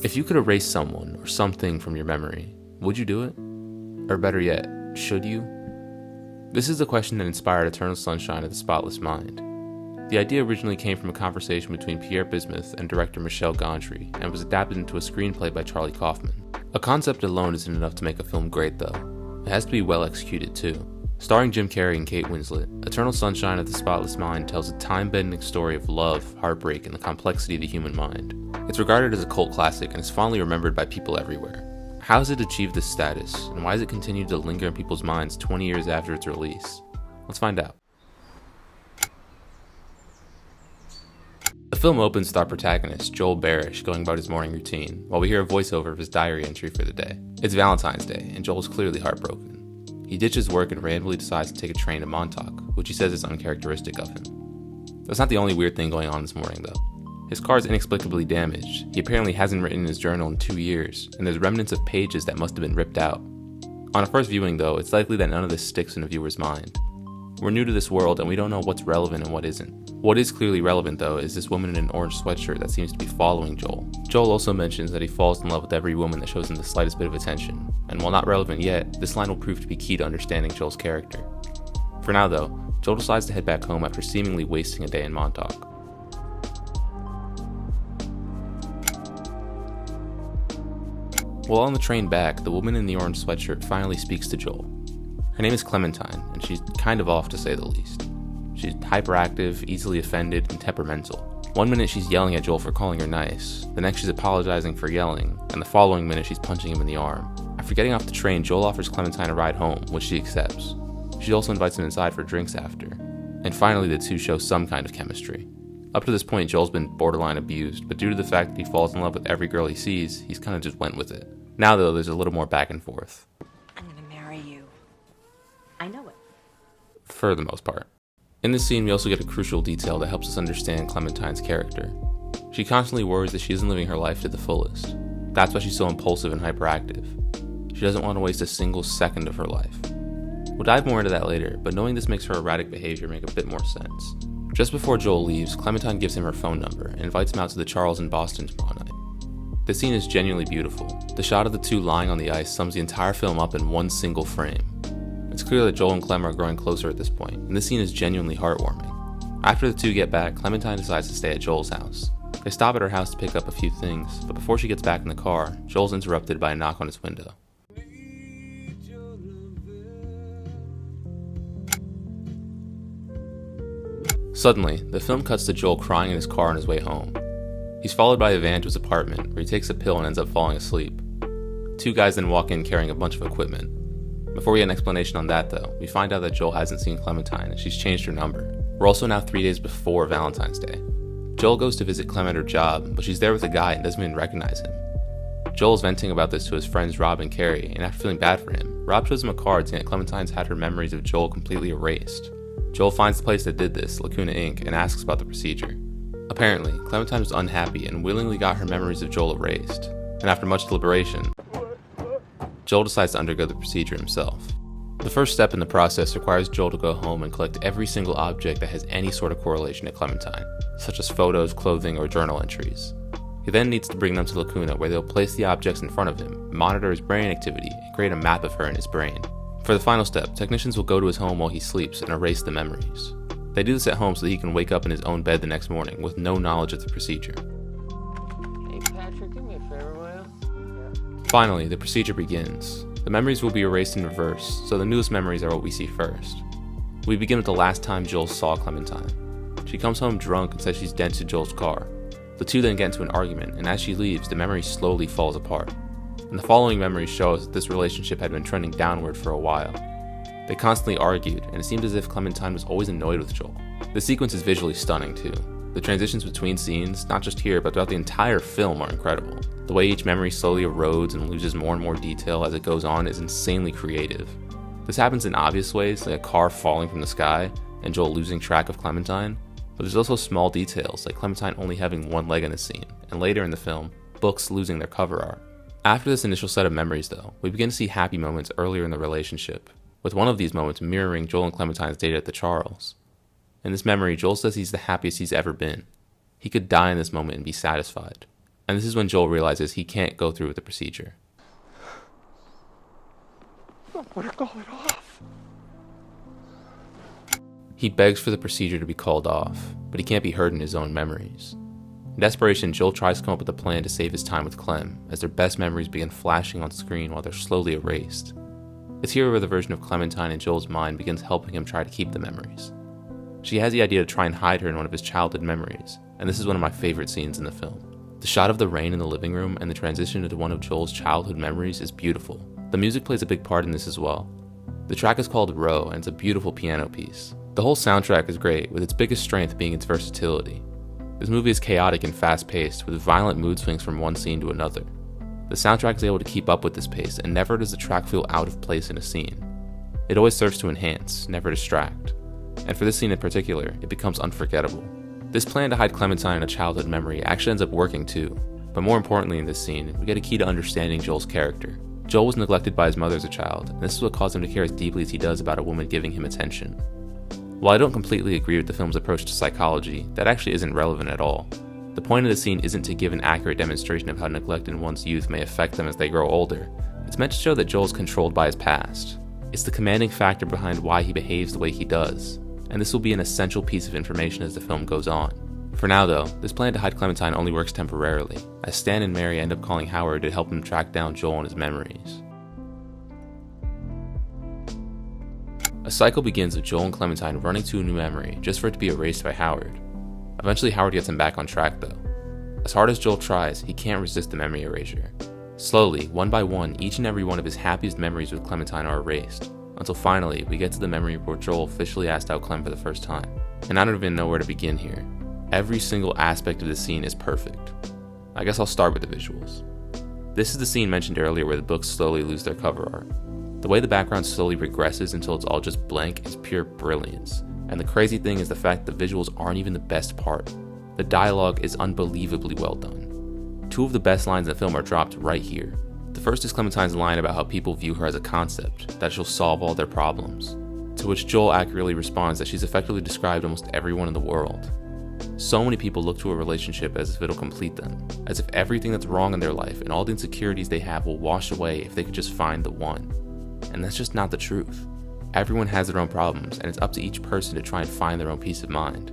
If you could erase someone or something from your memory, would you do it? Or better yet, should you? This is the question that inspired Eternal Sunshine of the Spotless Mind. The idea originally came from a conversation between Pierre Bismuth and director Michel Gondry and was adapted into a screenplay by Charlie Kaufman. A concept alone isn't enough to make a film great though. It has to be well executed too. Starring Jim Carrey and Kate Winslet, Eternal Sunshine of the Spotless Mind tells a time-bending story of love, heartbreak, and the complexity of the human mind. It's regarded as a cult classic and is fondly remembered by people everywhere. How has it achieved this status, and why has it continued to linger in people's minds 20 years after its release? Let's find out. The film opens with our protagonist, Joel Barish, going about his morning routine, while we hear a voiceover of his diary entry for the day. It's Valentine's Day, and Joel's clearly heartbroken. He ditches work and randomly decides to take a train to Montauk, which he says is uncharacteristic of him. That's not the only weird thing going on this morning, though. His car is inexplicably damaged. He apparently hasn't written in his journal in 2 years, and there's remnants of pages that must have been ripped out. On a first viewing, though, it's likely that none of this sticks in a viewer's mind. We're new to this world, and we don't know what's relevant and what isn't. What is clearly relevant, though, is this woman in an orange sweatshirt that seems to be following Joel. Joel also mentions that he falls in love with every woman that shows him the slightest bit of attention, and while not relevant yet, this line will prove to be key to understanding Joel's character. For now, though, Joel decides to head back home after seemingly wasting a day in Montauk. While on the train back, the woman in the orange sweatshirt finally speaks to Joel. Her name is Clementine, and she's kind of off to say the least. She's hyperactive, easily offended, and temperamental. One minute she's yelling at Joel for calling her nice, the next she's apologizing for yelling, and the following minute she's punching him in the arm. After getting off the train, Joel offers Clementine a ride home, which she accepts. She also invites him inside for drinks after. And finally the two show some kind of chemistry. Up to this point, Joel's been borderline abused, but due to the fact that he falls in love with every girl he sees, he's kind of just went with it. Now though, there's a little more back and forth. I'm gonna marry you. I know it. For the most part. In this scene, we also get a crucial detail that helps us understand Clementine's character. She constantly worries that she isn't living her life to the fullest. That's why she's so impulsive and hyperactive. She doesn't want to waste a single second of her life. We'll dive more into that later, but knowing this makes her erratic behavior make a bit more sense. Just before Joel leaves, Clementine gives him her phone number and invites him out to the Charles in Boston tomorrow night. The scene is genuinely beautiful. The shot of the two lying on the ice sums the entire film up in one single frame. It's clear that Joel and Clem are growing closer at this point, and this scene is genuinely heartwarming. After the two get back, Clementine decides to stay at Joel's house. They stop at her house to pick up a few things, but before she gets back in the car, Joel's interrupted by a knock on his window. Suddenly, the film cuts to Joel crying in his car on his way home. He's followed by a van to his apartment, where he takes a pill and ends up falling asleep. Two guys then walk in carrying a bunch of equipment. Before we get an explanation on that though, we find out that Joel hasn't seen Clementine and she's changed her number. We're also now 3 days before Valentine's Day. Joel goes to visit Clem at her job, but she's there with a guy and doesn't even recognize him. Joel's venting about this to his friends Rob and Carrie, and after feeling bad for him, Rob shows him a card saying that Clementine's had her memories of Joel completely erased. Joel finds the place that did this, Lacuna Inc., and asks about the procedure. Apparently, Clementine was unhappy and willingly got her memories of Joel erased, and after much deliberation, Joel decides to undergo the procedure himself. The first step in the process requires Joel to go home and collect every single object that has any sort of correlation to Clementine, such as photos, clothing, or journal entries. He then needs to bring them to Lacuna, where they'll place the objects in front of him, monitor his brain activity, and create a map of her in his brain. For the final step, technicians will go to his home while he sleeps and erase the memories. They do this at home so that he can wake up in his own bed the next morning with no knowledge of the procedure. Hey Patrick, do me a favor, will you? Finally, the procedure begins. The memories will be erased in reverse, so the newest memories are what we see first. We begin with the last time Joel saw Clementine. She comes home drunk and says she's dented Joel's car. The two then get into an argument, and as she leaves, the memory slowly falls apart. And the following memories show us that this relationship had been trending downward for a while. They constantly argued, and it seemed as if Clementine was always annoyed with Joel. The sequence is visually stunning too. The transitions between scenes, not just here but throughout the entire film, are incredible. The way each memory slowly erodes and loses more and more detail as it goes on is insanely creative. This happens in obvious ways, like a car falling from the sky and Joel losing track of Clementine, but there's also small details like Clementine only having one leg in the scene, and later in the film, books losing their cover art. After this initial set of memories though, we begin to see happy moments earlier in the relationship, with one of these moments mirroring Joel and Clementine's date at the Charles. In this memory, Joel says he's the happiest he's ever been. He could die in this moment and be satisfied. and this is when Joel realizes he can't go through with the procedure. I want to call it off. He begs for the procedure to be called off, but he can't be hurt in his own memories. In desperation, Joel tries to come up with a plan to save his time with Clem, as their best memories begin flashing on screen while they're slowly erased. It's here where the version of Clementine in Joel's mind begins helping him try to keep the memories. She has the idea to try and hide her in one of his childhood memories, and this is one of my favorite scenes in the film. The shot of the rain in the living room and the transition into one of Joel's childhood memories is beautiful. The music plays a big part in this as well. The track is called Row, and it's a beautiful piano piece. The whole soundtrack is great, with its biggest strength being its versatility. This movie is chaotic and fast-paced, with violent mood swings from one scene to another. The soundtrack is able to keep up with this pace, and never does the track feel out of place in a scene. It always serves to enhance, never distract. And for this scene in particular, it becomes unforgettable. This plan to hide Clementine in a childhood memory actually ends up working too. But more importantly in this scene, we get a key to understanding Joel's character. Joel was neglected by his mother as a child, and this is what caused him to care as deeply as he does about a woman giving him attention. While I don't completely agree with the film's approach to psychology, that actually isn't relevant at all. The point of the scene isn't to give an accurate demonstration of how neglect in one's youth may affect them as they grow older. It's meant to show that Joel is controlled by his past. It's the commanding factor behind why he behaves the way he does, and this will be an essential piece of information as the film goes on. For now though, this plan to hide Clementine only works temporarily, as Stan and Mary end up calling Howard to help him track down Joel and his memories. A cycle begins with Joel and Clementine running to a new memory just for it to be erased by Howard. Eventually Howard gets him back on track though. As hard as Joel tries, he can't resist the memory erasure. Slowly, one by one, each and every one of his happiest memories with Clementine are erased, until finally we get to the memory where Joel officially asked out Clem for the first time. And I don't even know where to begin here. Every single aspect of the scene is perfect. I guess I'll start with the visuals. This is the scene mentioned earlier where the books slowly lose their cover art. The way the background slowly regresses until it's all just blank is pure brilliance. And the crazy thing is the fact the visuals aren't even the best part. The dialogue is unbelievably well done. Two of the best lines in the film are dropped right here. The first is Clementine's line about how people view her as a concept, that she'll solve all their problems. To which Joel accurately responds that she's effectively described almost everyone in the world. So many people look to a relationship as if it'll complete them, as if everything that's wrong in their life and all the insecurities they have will wash away if they could just find the one. And that's just not the truth. Everyone has their own problems, and it's up to each person to try and find their own peace of mind.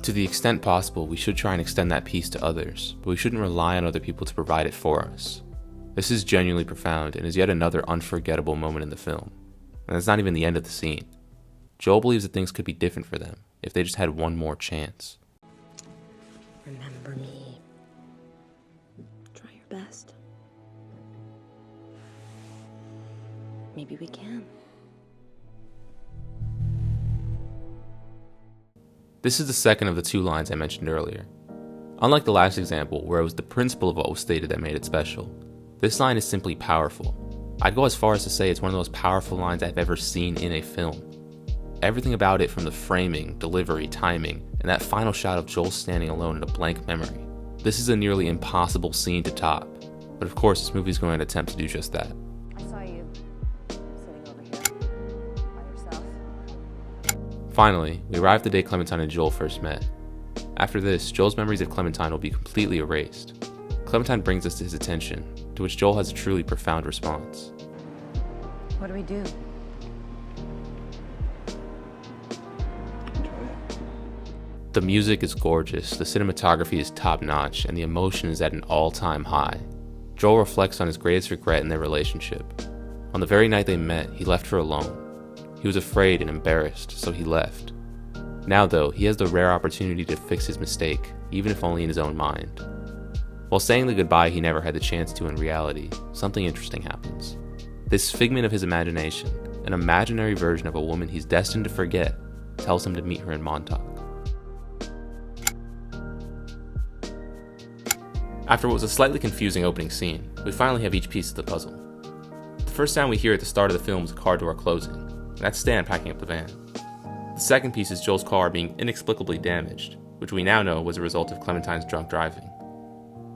To the extent possible, we should try and extend that peace to others, but we shouldn't rely on other people to provide it for us. This is genuinely profound and is yet another unforgettable moment in the film. And it's not even the end of the scene. Joel believes that things could be different for them if they just had one more chance. Remember me. Try your best. Maybe we can. This is the second of the two lines I mentioned earlier. Unlike the last example, where it was the principle of what was stated that made it special, this line is simply powerful. I'd go as far as to say it's one of the most powerful lines I've ever seen in a film. Everything about it, from the framing, delivery, timing, and that final shot of Joel standing alone in a blank memory. This is a nearly impossible scene to top, but of course this movie is going to attempt to do just that. I saw you sitting over here by yourself. Finally, we arrive the day Clementine and Joel first met. After this, Joel's memories of Clementine will be completely erased. Clementine brings this to his attention, to which Joel has a truly profound response. What do we do? The music is gorgeous, the cinematography is top-notch, and the emotion is at an all-time high. Joel reflects on his greatest regret in their relationship. On the very night they met, he left her alone. He was afraid and embarrassed, so he left. Now though, he has the rare opportunity to fix his mistake, even if only in his own mind. While saying the goodbye he never had the chance to in reality, something interesting happens. This figment of his imagination, an imaginary version of a woman he's destined to forget, tells him to meet her in Montauk. After what was a slightly confusing opening scene, we finally have each piece of the puzzle. The first sound we hear at the start of the film is a car door closing, and that's Stan packing up the van. The second piece is Joel's car being inexplicably damaged, which we now know was a result of Clementine's drunk driving.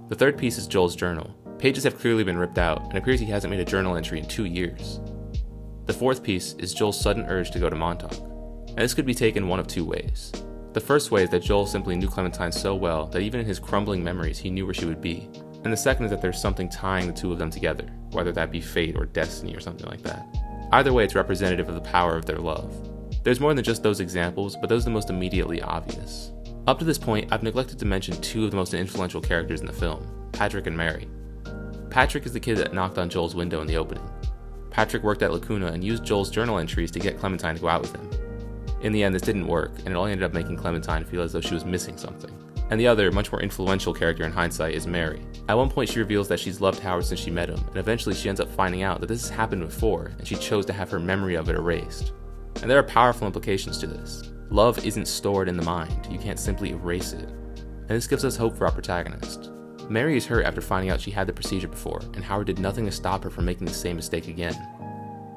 The third piece is Joel's journal. Pages have clearly been ripped out, and it appears he hasn't made a journal entry in 2 years. The fourth piece is Joel's sudden urge to go to Montauk, and this could be taken one of two ways. The first way is that Joel simply knew Clementine so well that even in his crumbling memories he knew where she would be, and the second is that there's something tying the two of them together, whether that be fate or destiny or something like that. Either way, it's representative of the power of their love. There's more than just those examples, but those are the most immediately obvious. Up to this point, I've neglected to mention two of the most influential characters in the film, Patrick and Mary. Patrick is the kid that knocked on Joel's window in the opening. Patrick worked at Lacuna and used Joel's journal entries to get Clementine to go out with him. In the end, this didn't work, and it only ended up making Clementine feel as though she was missing something. And the other, much more influential character in hindsight is Mary. At one point, she reveals that she's loved Howard since she met him, and eventually she ends up finding out that this has happened before, and she chose to have her memory of it erased. And there are powerful implications to this. Love isn't stored in the mind, you can't simply erase it. And this gives us hope for our protagonist. Mary is hurt after finding out she had the procedure before, and Howard did nothing to stop her from making the same mistake again.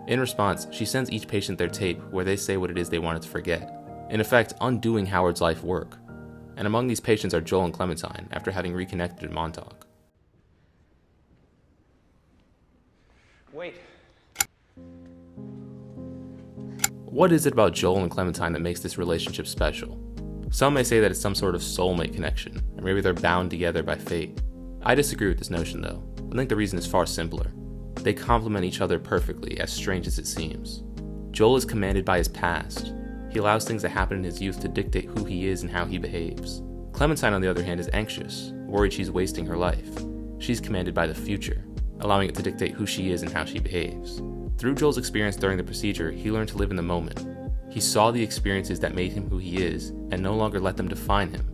In response, she sends each patient their tape where they say what it is they wanted to forget, in effect undoing Howard's life work. And among these patients are Joel and Clementine, after having reconnected in Montauk. Wait. What is it about Joel and Clementine that makes this relationship special? Some may say that it's some sort of soulmate connection, or maybe they're bound together by fate. I disagree with this notion though. I think the reason is far simpler. They complement each other perfectly, as strange as it seems. Joel is commanded by his past. He allows things that happen in his youth to dictate who he is and how he behaves. Clementine, on the other hand, is anxious, worried she's wasting her life. She's commanded by the future, allowing it to dictate who she is and how she behaves. Through Joel's experience during the procedure, he learned to live in the moment. He saw the experiences that made him who he is, and no longer let them define him.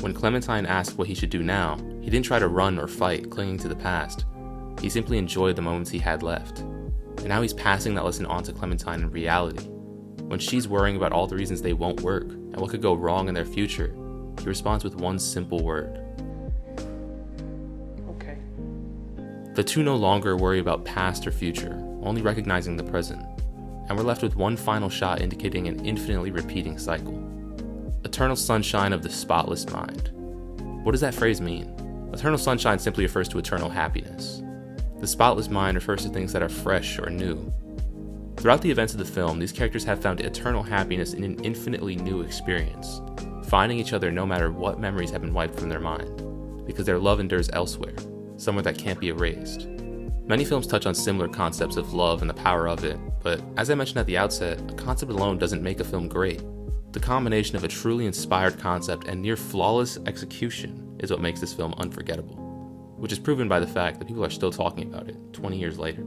When Clementine asked what he should do now, he didn't try to run or fight, clinging to the past. He simply enjoyed the moments he had left. And now he's passing that lesson on to Clementine in reality. When she's worrying about all the reasons they won't work, and what could go wrong in their future, he responds with one simple word. Okay. The two no longer worry about past or future, only recognizing the present. And we're left with one final shot indicating an infinitely repeating cycle. Eternal sunshine of the spotless mind. What does that phrase mean? Eternal sunshine simply refers to eternal happiness. The spotless mind refers to things that are fresh or new. Throughout the events of the film, these characters have found eternal happiness in an infinitely new experience, finding each other no matter what memories have been wiped from their mind, because their love endures elsewhere, somewhere that can't be erased. Many films touch on similar concepts of love and the power of it, but as I mentioned at the outset, a concept alone doesn't make a film great. The combination of a truly inspired concept and near flawless execution is what makes this film unforgettable, which is proven by the fact that people are still talking about it 20 years later.